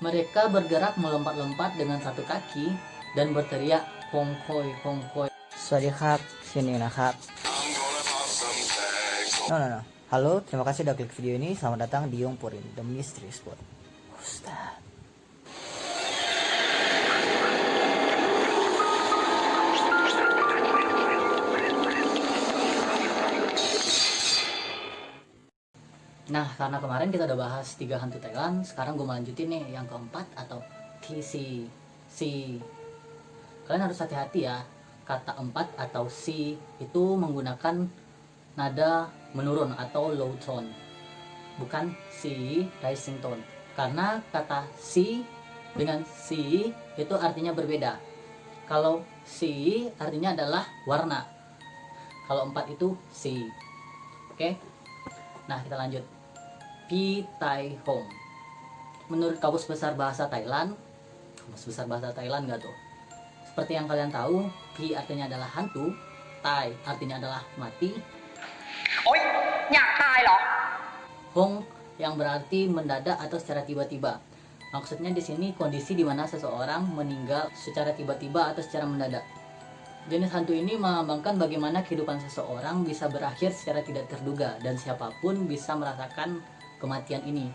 Mereka bergerak melompat-lompat dengan satu kaki dan berteriak hongkoi hongkoi. สวัสดีครับชื่อนิวนะครับ No. Halo, terima kasih udah klik video ini. Selamat datang di Yongpurin The Mystery Spot. Ustaz. Nah, karena kemarin kita udah bahas 3 hantu Thailand, sekarang gue mau lanjutin nih yang keempat atau TC. Kalian harus hati-hati ya, kata 4 atau C itu menggunakan nada menurun atau low tone, bukan C rising tone. Karena kata C dengan C itu artinya berbeda. Kalau C artinya adalah warna, kalau 4 itu C. Oke. Nah, kita lanjut. Pi Tai Hong. Menurut Kamus Besar Bahasa Thailand, nggak tuh? Seperti yang kalian tahu, Pi artinya adalah hantu, Tai artinya adalah mati. Oi, nyak tai loh. Hong yang berarti mendadak atau secara tiba-tiba. Maksudnya di sini kondisi di mana seseorang meninggal secara tiba-tiba atau secara mendadak. Jenis hantu ini melambangkan bagaimana kehidupan seseorang bisa berakhir secara tidak terduga dan siapapun bisa merasakan kematian ini.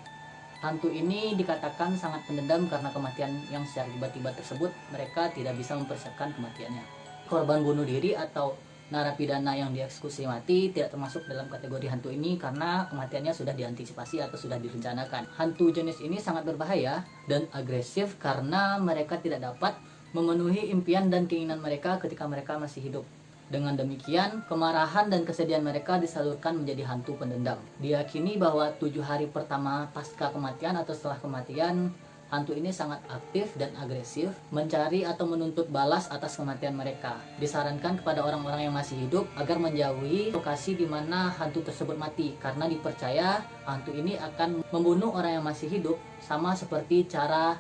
Hantu ini dikatakan sangat pendendam karena kematian yang secara tiba-tiba tersebut mereka tidak bisa mempersiapkan kematiannya. Korban bunuh diri atau narapidana yang dieksekusi mati tidak termasuk dalam kategori hantu ini karena kematiannya sudah diantisipasi atau sudah direncanakan. Hantu jenis ini sangat berbahaya dan agresif karena mereka tidak dapat memenuhi impian dan keinginan mereka ketika mereka masih hidup. Dengan demikian, kemarahan dan kesedihan mereka disalurkan menjadi hantu pendendam. Diyakini bahwa 7 hari pertama pasca kematian atau setelah kematian, hantu ini sangat aktif dan agresif, mencari atau menuntut balas atas kematian mereka. Disarankan kepada orang-orang yang masih hidup agar menjauhi lokasi di mana hantu tersebut mati, karena dipercaya hantu ini akan membunuh orang yang masih hidup sama seperti cara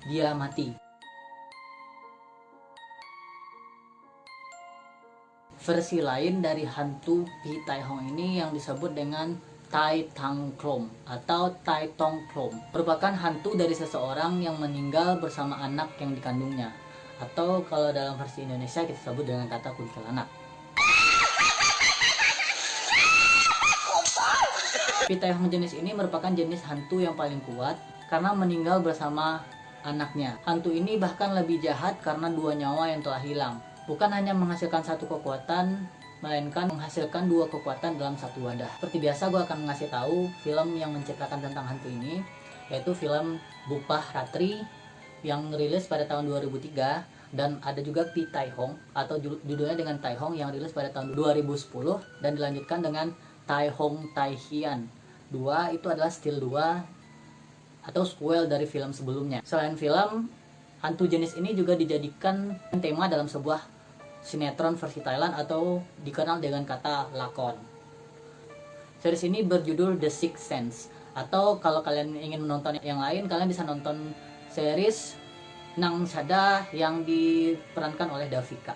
dia mati. Versi lain dari hantu Pi Tai Hong ini yang disebut dengan Tai Tang Klom atau Tai Tong Klom merupakan hantu dari seseorang yang meninggal bersama anak yang dikandungnya, atau kalau dalam versi Indonesia kita sebut dengan kata kuntilanak. Pi Tai Hong jenis ini merupakan jenis hantu yang paling kuat karena meninggal bersama anaknya. Hantu ini bahkan lebih jahat karena 2 nyawa yang telah hilang. Bukan hanya menghasilkan 1 kekuatan, melainkan menghasilkan 2 kekuatan dalam 1 wadah. Seperti biasa, gue akan ngasih tahu film yang menceritakan tentang hantu ini, yaitu film Bupah Ratri yang rilis pada tahun 2003, dan ada juga Pi Tai Hong atau judulnya dengan Tai Hong yang rilis pada tahun 2010 dan dilanjutkan dengan Tai Hong Tai Hian. 2 itu adalah still 2 atau sequel dari film sebelumnya. Selain film, hantu jenis ini juga dijadikan tema dalam sebuah sinetron versi Thailand atau dikenal dengan kata lakon. Series ini berjudul The Sixth Sense, atau kalau kalian ingin menonton yang lain, kalian bisa nonton series Nang Sada yang diperankan oleh Davika.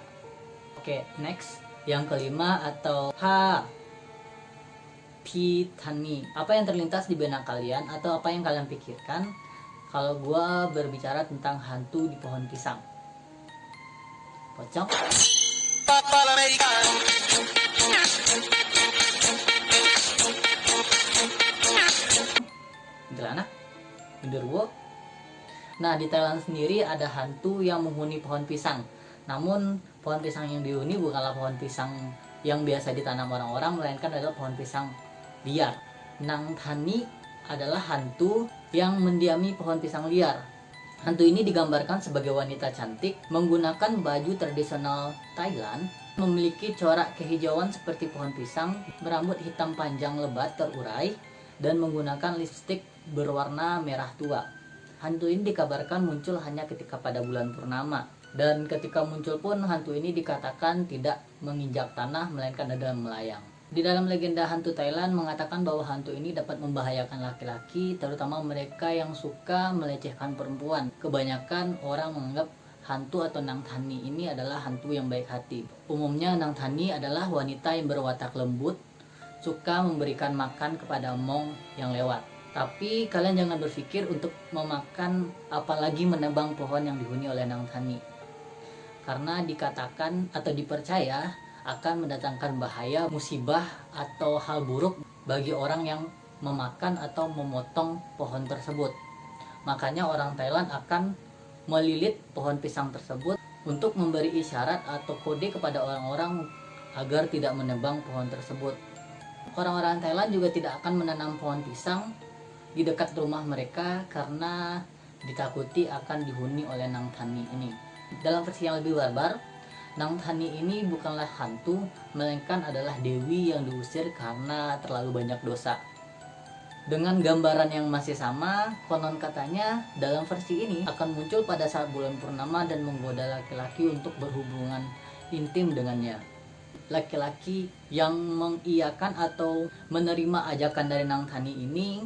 Oke, next. Yang kelima atau H Pi Tani. Apa yang terlintas di benak kalian atau apa yang kalian pikirkan kalau gue berbicara tentang hantu di pohon pisang? Pocong? Kuntilanak? Genderuwo? Nah, di Thailand sendiri ada hantu yang menghuni pohon pisang. Namun, pohon pisang yang dihuni bukanlah pohon pisang yang biasa ditanam orang-orang, melainkan adalah pohon pisang liar. Nang Thani adalah hantu yang mendiami pohon pisang liar. Hantu ini digambarkan sebagai wanita cantik, menggunakan baju tradisional Thailand, memiliki corak kehijauan seperti pohon pisang, berambut hitam panjang lebat terurai, dan menggunakan lipstik berwarna merah tua. Hantu ini dikabarkan muncul hanya ketika pada bulan purnama, dan ketika muncul pun hantu ini dikatakan tidak menginjak tanah melainkan dalam melayang. Di dalam legenda hantu Thailand mengatakan bahwa hantu ini dapat membahayakan laki-laki, terutama mereka yang suka melecehkan perempuan. Kebanyakan orang menganggap hantu atau Nang Thani ini adalah hantu yang baik hati. Umumnya Nang Thani adalah wanita yang berwatak lembut, suka memberikan makan kepada mong yang lewat. Tapi kalian jangan berpikir untuk memakan apalagi menebang pohon yang dihuni oleh Nang Tani. Karena dikatakan atau dipercaya akan mendatangkan bahaya, musibah atau hal buruk bagi orang yang memakan atau memotong pohon tersebut. Makanya orang Thailand akan melilit pohon pisang tersebut untuk memberi isyarat atau kode kepada orang-orang agar tidak menebang pohon tersebut. Orang-orang Thailand juga tidak akan menanam pohon pisang di dekat rumah mereka karena ditakuti akan dihuni oleh Nang Tani ini. Dalam versi yang lebih barbar, Nang Tani ini bukanlah hantu, melainkan adalah dewi yang diusir karena terlalu banyak dosa. Dengan gambaran yang masih sama, konon katanya dalam versi ini akan muncul pada saat bulan purnama dan menggoda laki-laki untuk berhubungan intim dengannya. Laki-laki yang mengiyakan atau menerima ajakan dari Nang Tani ini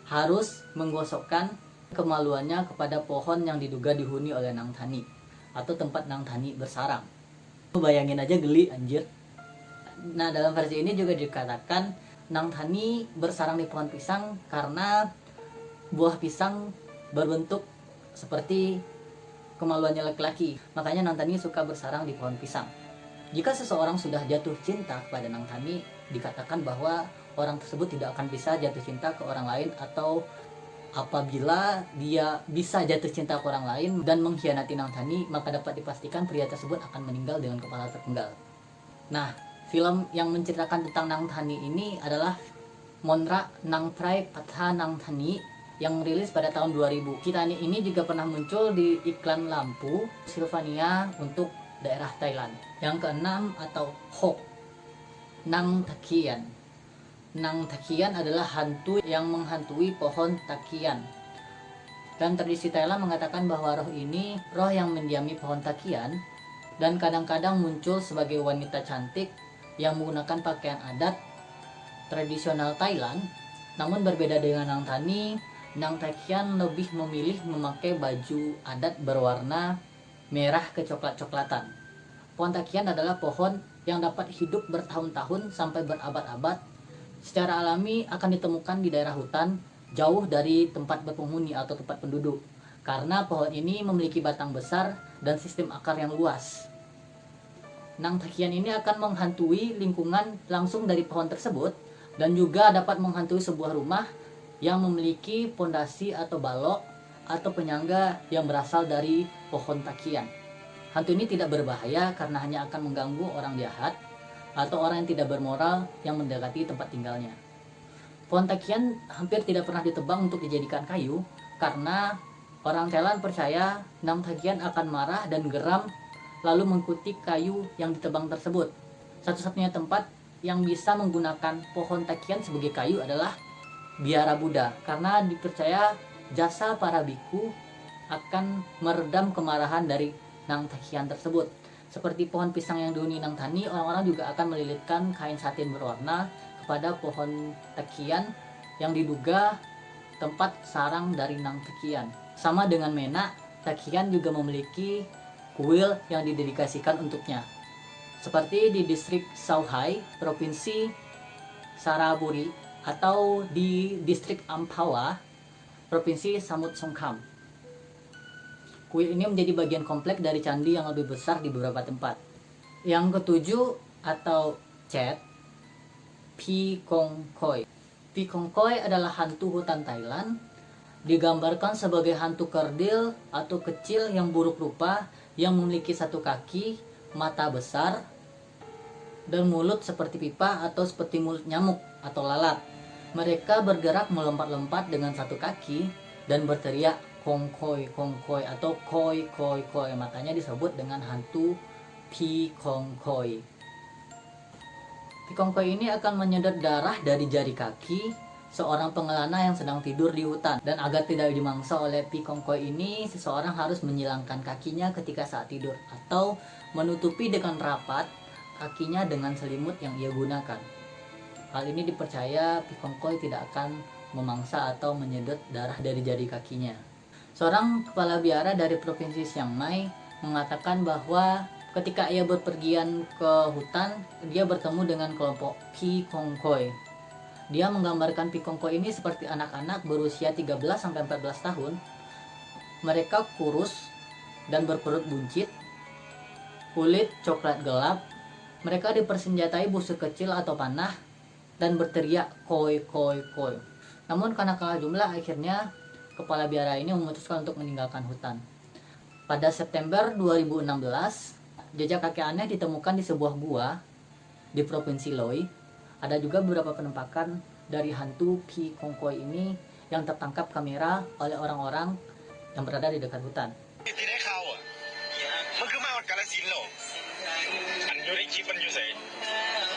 harus menggosokkan kemaluannya kepada pohon yang diduga dihuni oleh Nang Tani atau tempat Nang Tani bersarang. Bayangin aja, geli anjir. Nah, dalam versi ini juga dikatakan Nang Tani bersarang di pohon pisang karena buah pisang berbentuk seperti kemaluannya laki-laki. Makanya Nang Tani suka bersarang di pohon pisang. Jika seseorang sudah jatuh cinta kepada Nang Tani, dikatakan bahwa orang tersebut tidak akan bisa jatuh cinta ke orang lain, atau apabila dia bisa jatuh cinta ke orang lain dan mengkhianati Nang Tani, maka dapat dipastikan pria tersebut akan meninggal dengan kepala terpenggal. Nah, film yang menceritakan tentang Nang Tani ini adalah Monra Nang Prai Patha Nang Tani yang rilis pada tahun 2000. Kitani ini juga pernah muncul di iklan lampu Sylvania untuk daerah Thailand. Yang keenam atau Hok Nang Takian. Nang Takian adalah hantu yang menghantui pohon takian. Dan tradisi Thailand mengatakan bahwa roh ini roh yang mendiami pohon takian dan kadang-kadang muncul sebagai wanita cantik yang menggunakan pakaian adat tradisional Thailand. Namun berbeda dengan Nang Tani, Nang Takian lebih memilih memakai baju adat berwarna merah kecoklat-coklatan. Pohon takian adalah pohon yang dapat hidup bertahun-tahun sampai berabad-abad. Secara alami akan ditemukan di daerah hutan jauh dari tempat berpenghuni atau tempat penduduk, karena pohon ini memiliki batang besar dan sistem akar yang luas. Nang Takian ini akan menghantui lingkungan langsung dari pohon tersebut dan juga dapat menghantui sebuah rumah yang memiliki pondasi atau balok atau penyangga yang berasal dari pohon takian. Hantu ini tidak berbahaya karena hanya akan mengganggu orang jahat atau orang yang tidak bermoral yang mendekati tempat tinggalnya. Pohon takian hampir tidak pernah ditebang untuk dijadikan kayu karena orang Thailand percaya Nang Takian akan marah dan geram lalu mengkutik kayu yang ditebang tersebut. Satu-satunya tempat yang bisa menggunakan pohon takian sebagai kayu adalah biara Buddha, karena dipercaya jasa para biku akan meredam kemarahan dari Nang Takian tersebut. Seperti pohon pisang yang dihuni Nang Tani, orang-orang juga akan melilitkan kain satin berwarna kepada pohon takian yang diduga tempat sarang dari Nang Takian. Sama dengan Mena, takian juga memiliki kuil yang didedikasikan untuknya. Seperti di distrik Sauhai, provinsi Saraburi, atau di distrik Ampawa, provinsi Samut Songkham. Kuil ini menjadi bagian kompleks dari candi yang lebih besar di beberapa tempat. Yang ketujuh atau Chet, Pi Kong Koi. Pi Kong Koi adalah hantu hutan Thailand. Digambarkan sebagai hantu kerdil atau kecil yang buruk rupa, yang memiliki satu kaki, mata besar, dan mulut seperti pipa atau seperti mulut nyamuk atau lalat. Mereka bergerak melompat-lompat dengan satu kaki dan berteriak kong koi atau koi. Makanya disebut dengan hantu Pi Kong Koi. Pi Kong Koi ini akan menyedot darah dari jari kaki seorang pengelana yang sedang tidur di hutan. Dan agar tidak dimangsa oleh Pi Kong Koi ini, seseorang harus menyilangkan kakinya ketika saat tidur atau menutupi dengan rapat kakinya dengan selimut yang ia gunakan. Hal ini dipercaya Pi Kong Koi tidak akan memangsa atau menyedot darah dari jari kakinya. Seorang kepala biara dari provinsi Chiang Mai mengatakan bahwa ketika ia berpergian ke hutan, dia bertemu dengan kelompok Pi Kong Koi. Dia menggambarkan Pikongko ini seperti anak-anak berusia 13-14 tahun. Mereka kurus dan berperut buncit, kulit coklat gelap. Mereka dipersenjatai busur kecil atau panah dan berteriak koi koi koi. Namun karena kalah jumlah, akhirnya kepala biara ini memutuskan untuk meninggalkan hutan. Pada September 2016, jejak kaki aneh ditemukan di sebuah gua di Provinsi Loi. Ada juga beberapa penampakan dari hantu Pikongko ini yang tertangkap kamera oleh orang-orang yang berada di dekat hutan.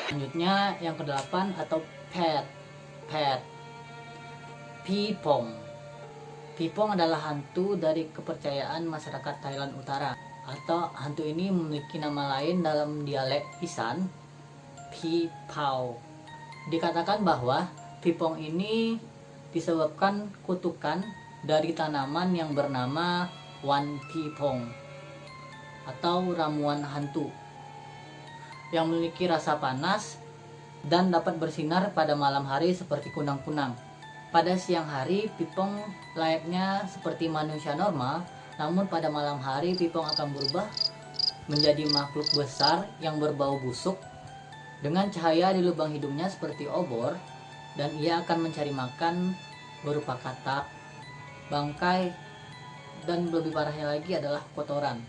Selanjutnya yang ke-8 atau Pet. Pipong. Pipong adalah hantu dari kepercayaan masyarakat Thailand Utara, atau hantu ini memiliki nama lain dalam dialek Isan, Pipau. Dikatakan bahwa Pipong ini disebabkan kutukan dari tanaman yang bernama Wan Pipong atau ramuan hantu yang memiliki rasa panas dan dapat bersinar pada malam hari seperti kunang-kunang. Pada siang hari, Pipong layaknya seperti manusia normal, namun pada malam hari Pipong akan berubah menjadi makhluk besar yang berbau busuk dengan cahaya di lubang hidungnya seperti obor, dan ia akan mencari makan berupa katak, bangkai, dan lebih parahnya lagi adalah kotoran.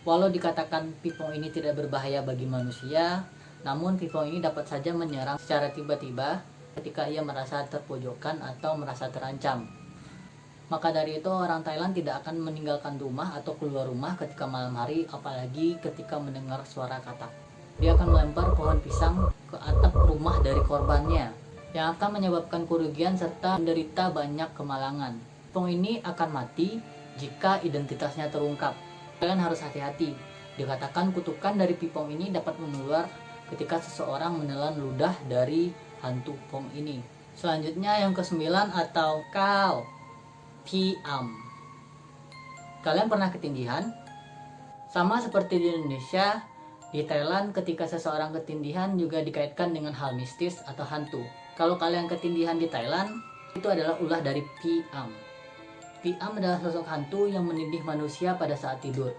Walau dikatakan Pipong ini tidak berbahaya bagi manusia, namun Pipong ini dapat saja menyerang secara tiba-tiba ketika ia merasa terpojokkan atau merasa terancam. Maka dari itu orang Thailand tidak akan meninggalkan rumah atau keluar rumah ketika malam hari, apalagi ketika mendengar suara katak. Dia akan melempar pohon pisang ke atap rumah dari korbannya, yang akan menyebabkan kerugian serta menderita banyak kemalangan. Pipong ini akan mati jika identitasnya terungkap. Kalian harus hati-hati. Dikatakan kutukan dari Pipong ini dapat menular ketika seseorang menelan ludah dari hantu Pong ini. Selanjutnya yang ke-9 atau Kau Piam. Kalian pernah ketindihan? Sama seperti di Indonesia, di Thailand ketika seseorang ketindihan juga dikaitkan dengan hal mistis atau hantu. Kalau kalian ketindihan di Thailand, itu adalah ulah dari Piam. Piam adalah sosok hantu yang menindih manusia pada saat tidur.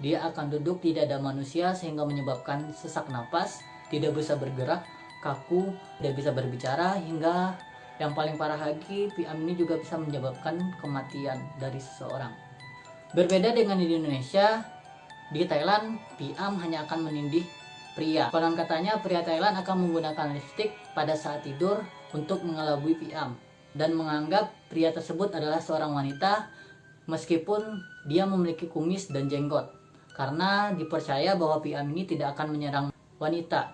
Dia akan duduk di dada manusia sehingga menyebabkan sesak napas, tidak bisa bergerak, kaku, tidak bisa berbicara, hingga yang paling parah lagi, Piam ini juga bisa menyebabkan kematian dari seseorang. Berbeda dengan di Indonesia, di Thailand, Piam hanya akan menindih pria. Konon katanya pria Thailand akan menggunakan lipstik pada saat tidur untuk mengelabui Piam dan menganggap pria tersebut adalah seorang wanita meskipun dia memiliki kumis dan jenggot, karena dipercaya bahwa Piam ini tidak akan menyerang wanita.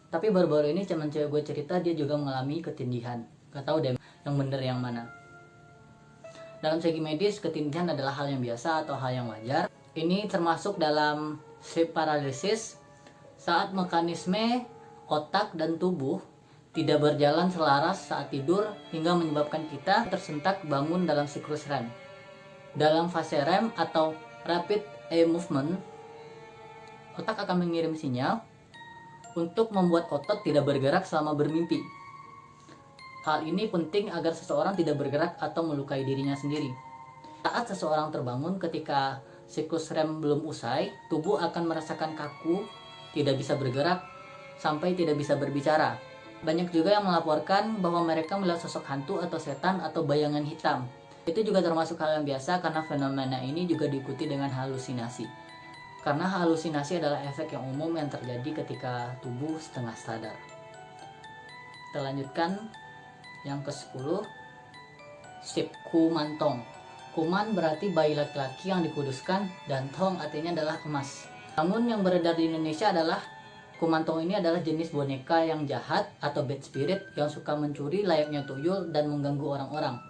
Tapi baru-baru ini teman cewek gue cerita dia juga mengalami ketindihan. Gak tahu deh yang bener yang mana. Dalam segi medis, ketindihan adalah hal yang biasa atau hal yang wajar. Ini termasuk dalam sleep paralysis, saat mekanisme otak dan tubuh tidak berjalan selaras saat tidur hingga menyebabkan kita tersentak bangun dalam siklus REM. Dalam fase REM atau Rapid Eye Movement, otak akan mengirim sinyal untuk membuat otot tidak bergerak selama bermimpi. Hal ini penting agar seseorang tidak bergerak atau melukai dirinya sendiri. Saat seseorang terbangun ketika siklus REM belum usai, tubuh akan merasakan kaku, tidak bisa bergerak, sampai tidak bisa berbicara. Banyak juga yang melaporkan bahwa mereka melihat sosok hantu atau setan atau bayangan hitam. Itu juga termasuk hal yang biasa karena fenomena ini juga diikuti dengan halusinasi. Karena halusinasi adalah efek yang umum yang terjadi ketika tubuh setengah sadar. Kita lanjutkan yang ke-10, Sip Kumantong. Kuman berarti bayi laki-laki yang dikuduskan, dan tong artinya adalah emas. Namun yang beredar di Indonesia adalah Kumantong ini adalah jenis boneka yang jahat atau bad spirit yang suka mencuri layaknya tuyul dan mengganggu orang-orang.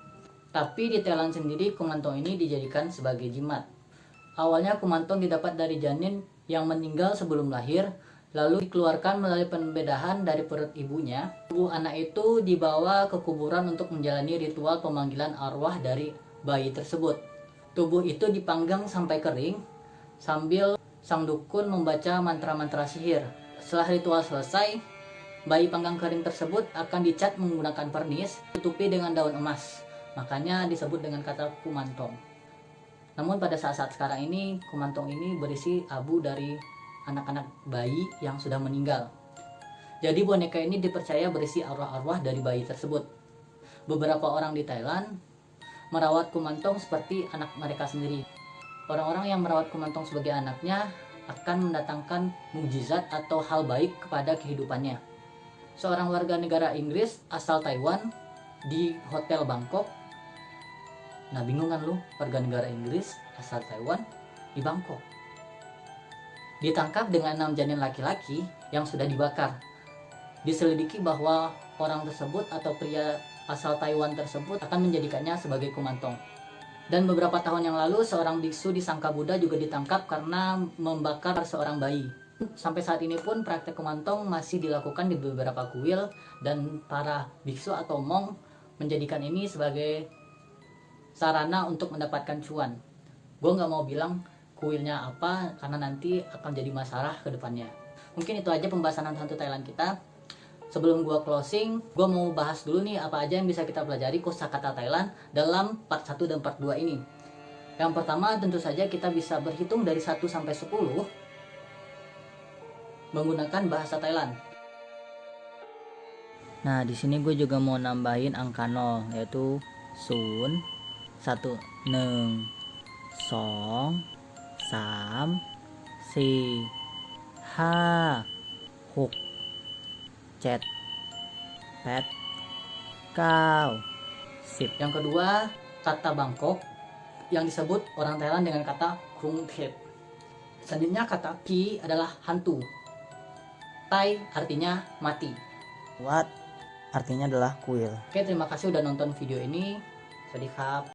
Tapi di Thailand sendiri Kumantong ini dijadikan sebagai jimat. Awalnya Kumantong didapat dari janin yang meninggal sebelum lahir, lalu dikeluarkan melalui pembedahan dari perut ibunya. Tubuh anak itu dibawa ke kuburan untuk menjalani ritual pemanggilan arwah dari bayi tersebut. Tubuh itu dipanggang sampai kering sambil sang dukun membaca mantra-mantra sihir. Setelah ritual selesai, Bayi panggang kering tersebut akan dicat menggunakan pernis, tutupi dengan daun emas. Makanya disebut dengan kata kumantong. Namun pada saat-saat sekarang ini, kumantong ini berisi abu dari anak-anak bayi yang sudah meninggal. Jadi boneka ini dipercaya berisi arwah-arwah dari bayi tersebut. Beberapa orang di Thailand merawat kumantong seperti anak mereka sendiri. Orang-orang yang merawat kumantong sebagai anaknya akan mendatangkan mukjizat atau hal baik kepada kehidupannya. Seorang warga negara Inggris asal Taiwan di hotel Bangkok. Nah, bingung kan lu, warga negara Inggris asal Taiwan di Bangkok ditangkap dengan 6 janin laki-laki yang sudah dibakar. Diselidiki bahwa orang tersebut atau pria asal Taiwan tersebut akan menjadikannya sebagai kumantong. Dan beberapa tahun yang lalu seorang biksu di Sangkabuda juga ditangkap karena membakar seorang bayi. Sampai saat ini pun praktek kumantong masih dilakukan di beberapa kuil, dan para biksu atau mong menjadikan ini sebagai sarana untuk mendapatkan cuan. Gue nggak mau bilang kuilnya apa karena nanti akan jadi masalah ke depannya. Mungkin itu aja pembahasan hantu Thailand kita. Sebelum gue closing, gue mau bahas dulu nih apa aja yang bisa kita pelajari kosakata Thailand dalam part 1 dan part 2 ini. Yang pertama tentu saja kita bisa berhitung dari 1 sampai 10 menggunakan bahasa Thailand. Nah, di sini gue juga mau nambahin angka 0, yaitu 0, 1, 1, 2, 3, 4, 5, 6, 7, 8, 9, 10. Yang kedua, kata Bangkok yang disebut orang Thailand dengan kata Krung Thep. Selanjutnya kata Pi adalah hantu. Tai artinya mati. Wat artinya adalah kuil. Oke, terima kasih udah nonton video ini. Sawadee krap.